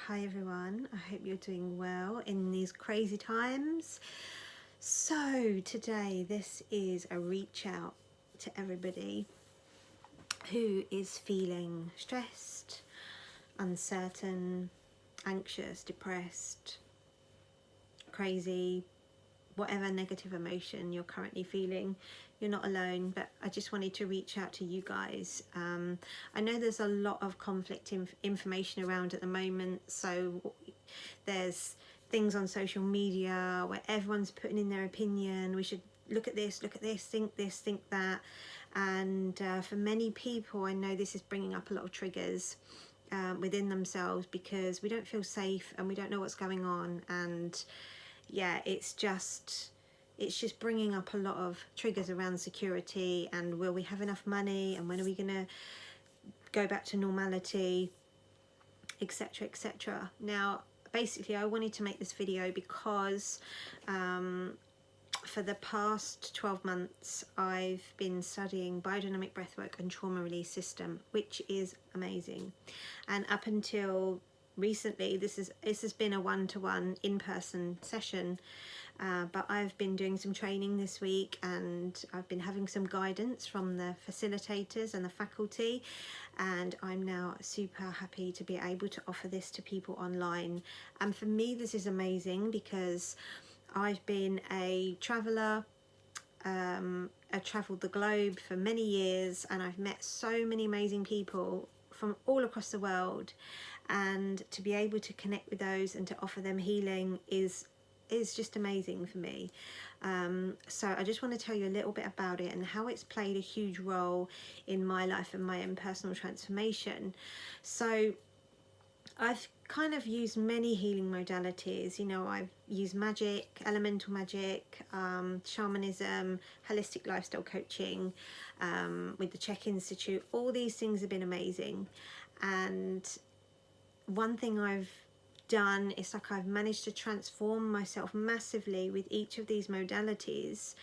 Hi everyone, I hope you're doing well in these crazy times. So today this is a reach out to everybody who is feeling stressed, uncertain, anxious, depressed, crazy, whatever negative emotion you're currently feeling. You're not alone, but I just wanted to reach out to you guys. I know there's a lot of conflict information around at the moment, so there's things on social media where everyone's putting in their opinion. We should look at this, think that. And for many people, I know this is bringing up a lot of triggers within themselves because we don't feel safe and we don't know what's going on. And yeah, it's just bringing up a lot of triggers around security and will we have enough money and when are we going to go back to normality, etc, etc. Now basically I wanted to make this video because for the past 12 months I've been studying biodynamic breathwork and trauma release system, which is amazing. And up until recently this has been a one-to-one in-person session, but I've been doing some training this week and I've been having some guidance from the facilitators and the faculty, and I'm now super happy to be able to offer this to people online. And for me this is amazing because I've been a traveller. I've travelled the globe for many years and I've met so many amazing people from all across the world, and to be able to connect with those and to offer them healing is just amazing for me. So I just want to tell you a little bit about it and how it's played a huge role in my life and my own personal transformation. So I've kind of used many healing modalities. You know, I've used magic, elemental magic, shamanism, holistic lifestyle coaching, with the Czech Institute. All these things have been amazing. And one thing I've done is like I've managed to transform myself massively with each of these modalities,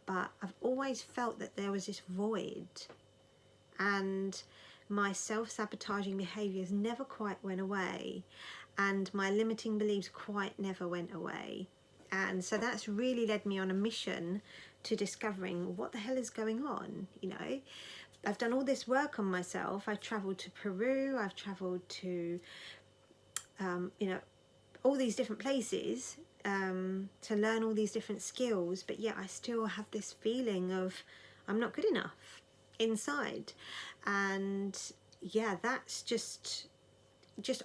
but I've always felt that there was this void, and my self-sabotaging behaviours never quite went away, and my limiting beliefs quite never went away. And so that's really led me on a mission to discovering what the hell is going on. You know, I've done all this work on myself. I've travelled to Peru, I've travelled to you know, all these different places to learn all these different skills, but yet I still have this feeling of I'm not good enough inside. And yeah, that's just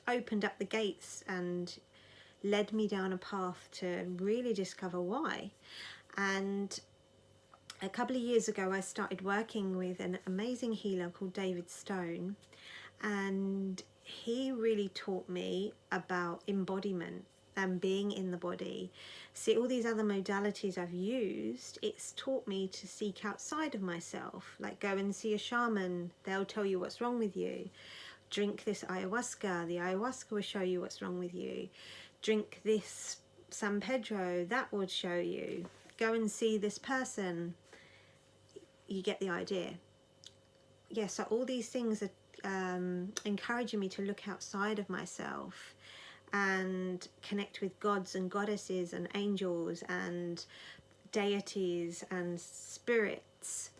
opened up the gates and led me down a path to really discover why. And a couple of years ago I started working with an amazing healer called David Stone, and he really taught me about embodiment and being in the body. See, all these other modalities I've used, it's taught me to seek outside of myself, like go and see a shaman, they'll tell you what's wrong with you. Drink this ayahuasca, the ayahuasca will show you what's wrong with you. Drink this San Pedro, that would show you. Go and see this person. You get the idea. Yeah, so all these things are encouraging me to look outside of myself and connect with gods and goddesses and angels and deities and spirits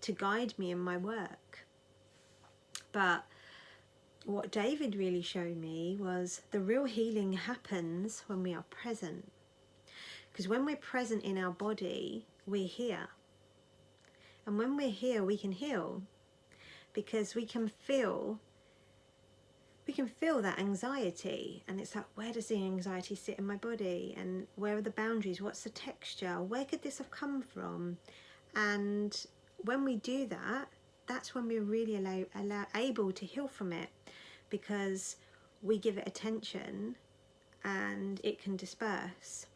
to guide me in my work. But what David really showed me was the real healing happens when we are present. Because when we're present in our body, we're here. And when we're here, we can heal. Because we can feel that anxiety, and it's like, where does the anxiety sit in my body, and where are the boundaries, what's the texture, where could this have come from? And when we do that, that's when we're really able to heal from it, because we give it attention and it can disperse.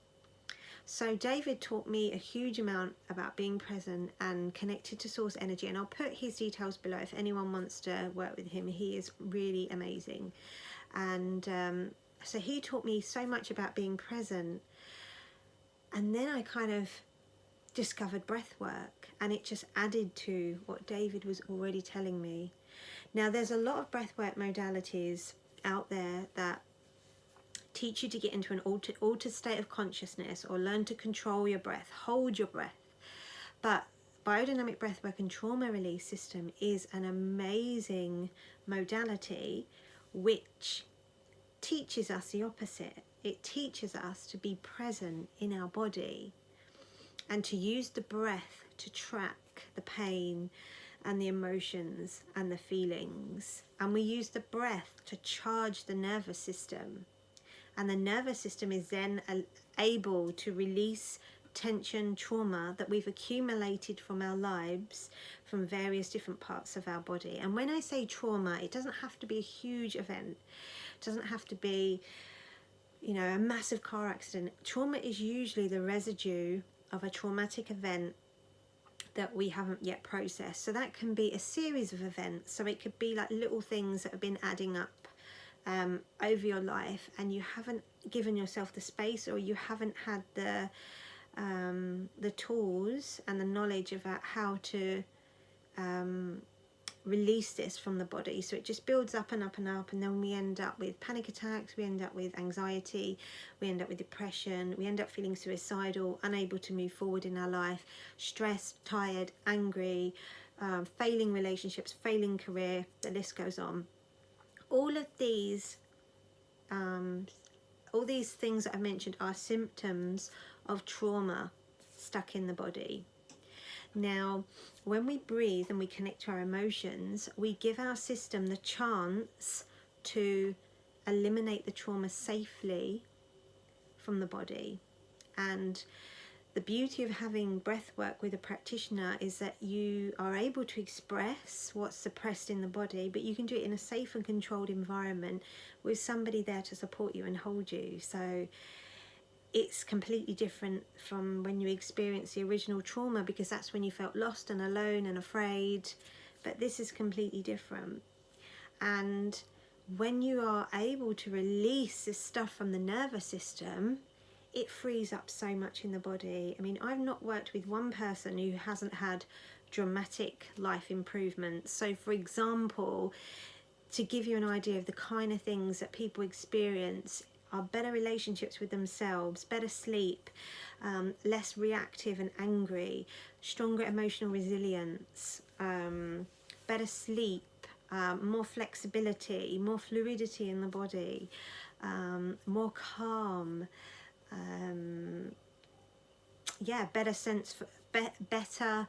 So David taught me a huge amount about being present and connected to source energy, and I'll put his details below if anyone wants to work with him. He is really amazing. And so he taught me so much about being present, and then I kind of discovered breath work, and it just added to what David was already telling me. Now there's a lot of breathwork modalities out there that teach you to get into an altered state of consciousness, or learn to control your breath, hold your breath. But biodynamic breathwork and trauma release system is an amazing modality which teaches us the opposite. It teaches us to be present in our body and to use the breath to track the pain and the emotions and the feelings. And we use the breath to charge the nervous system. And the nervous system is then able to release tension, trauma that we've accumulated from our lives, from various different parts of our body. And when I say trauma, it doesn't have to be a huge event. It doesn't have to be, you know, a massive car accident. Trauma is usually the residue of a traumatic event that we haven't yet processed. So that can be a series of events. So it could be like little things that have been adding up over your life, and you haven't given yourself the space, or you haven't had the tools and the knowledge about how to release this from the body. So it just builds up and up and up, and then we end up with panic attacks, we end up with anxiety, we end up with depression, we end up feeling suicidal, unable to move forward in our life, stressed, tired, angry, failing relationships, failing career, the list goes on. All of these things that I mentioned are symptoms of trauma stuck in the body. Now, when we breathe and we connect to our emotions, we give our system the chance to eliminate the trauma safely from the body. And the beauty of having breath work with a practitioner is that you are able to express what's suppressed in the body, but you can do it in a safe and controlled environment with somebody there to support you and hold you. So it's completely different from when you experience the original trauma, because that's when you felt lost and alone and afraid. But this is completely different. And when you are able to release this stuff from the nervous system, it frees up so much in the body. I mean, I've not worked with one person who hasn't had dramatic life improvements. So for example, to give you an idea of the kind of things that people experience, are better relationships with themselves, better sleep, less reactive and angry, stronger emotional resilience, better sleep, more flexibility, more fluidity in the body, more calm, better sense for better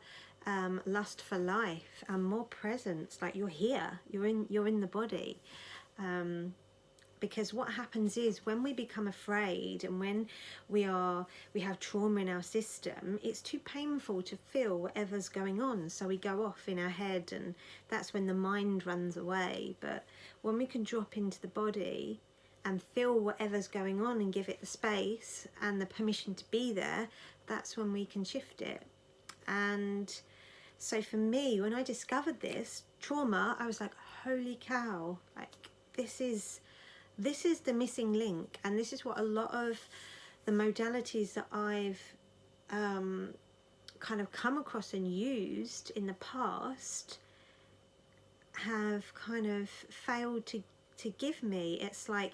lust for life, and more presence, like you're here, you're in the body. Because what happens is, when we become afraid and when we have trauma in our system, it's too painful to feel whatever's going on. So we go off in our head, and that's when the mind runs away. But when we can drop into the body and feel whatever's going on and give it the space and the permission to be there, that's when we can shift it. And so for me, when I discovered this trauma, I was like, holy cow, like this is the missing link. And this is what a lot of the modalities that I've kind of come across and used in the past have kind of failed to give me. It's like,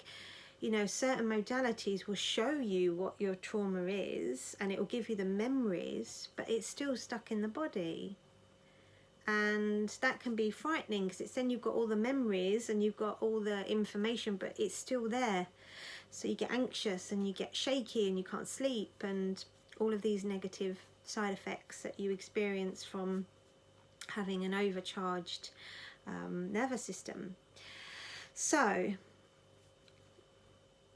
you know, certain modalities will show you what your trauma is and it will give you the memories, but it's still stuck in the body. And that can be frightening, because it's then you've got all the memories and you've got all the information, but it's still there. So you get anxious and you get shaky and you can't sleep, and all of these negative side effects that you experience from having an overcharged nervous system. So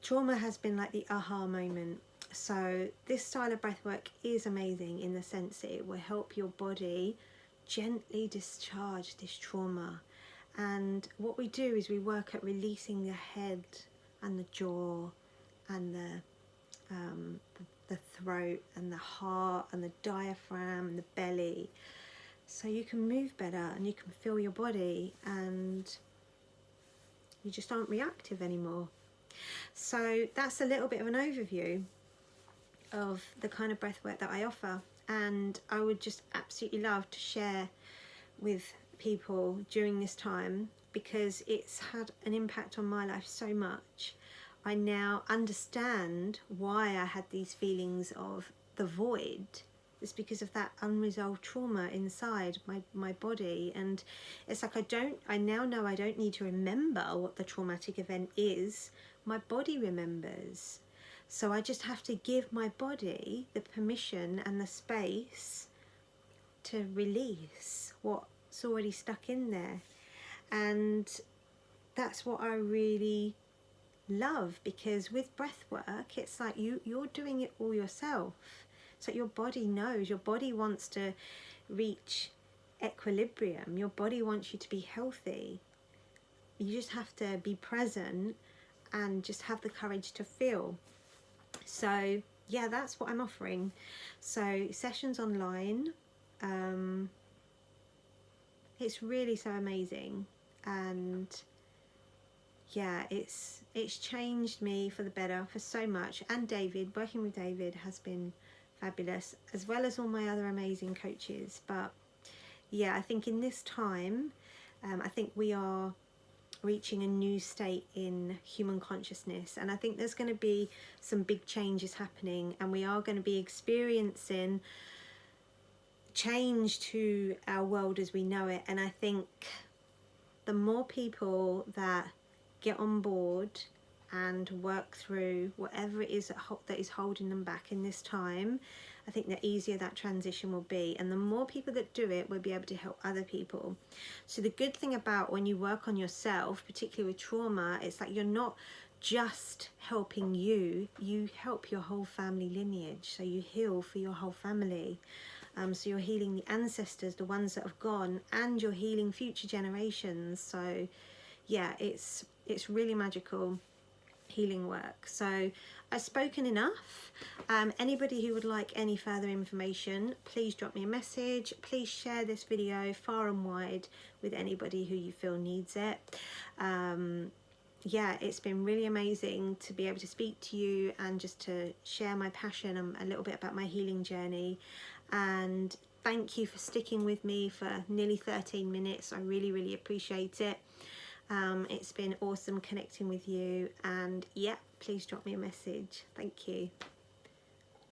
trauma has been like the aha moment. So this style of breathwork is amazing in the sense that it will help your body gently discharge this trauma. And what we do is we work at releasing the head and the jaw and the throat and the heart and the diaphragm and the belly, so you can move better and you can feel your body and you just aren't reactive anymore. So that's a little bit of an overview of the kind of breathwork that I offer. And I would just absolutely love to share with people during this time, because it's had an impact on my life so much. I now understand why I had these feelings of the void. It's because of that unresolved trauma inside my body. And it's like I now know I don't need to remember what the traumatic event is. My body remembers. So I just have to give my body the permission and the space to release what's already stuck in there. And that's what I really love, because with breath work, it's like you're doing it all yourself. It's like your body knows, your body wants to reach equilibrium, your body wants you to be healthy. You just have to be present and just have the courage to feel. So yeah, that's what I'm offering. So sessions online, it's really so amazing. And yeah, it's changed me for the better for so much. And David, working with David has been fabulous, as well as all my other amazing coaches. But yeah, I think in this time, I think we are reaching a new state in human consciousness, and I think there's going to be some big changes happening, and we are going to be experiencing change to our world as we know it. And I think the more people that get on board and work through whatever it is that is holding them back in this time, I think the easier that transition will be. And the more people that do it will be able to help other people. So the good thing about when you work on yourself, particularly with trauma, it's like you're not just helping you help your whole family lineage. So you heal for your whole family. So you're healing the ancestors, the ones that have gone, and you're healing future generations. So yeah, it's really magical healing work. So I've spoken enough. Anybody who would like any further information, please drop me a message. Please share this video far and wide with anybody who you feel needs it. Yeah, it's been really amazing to be able to speak to you and just to share my passion and a little bit about my healing journey. And thank you for sticking with me for nearly 13 minutes. I really, really appreciate it. It's been awesome connecting with you, and yeah, please drop me a message. Thank you.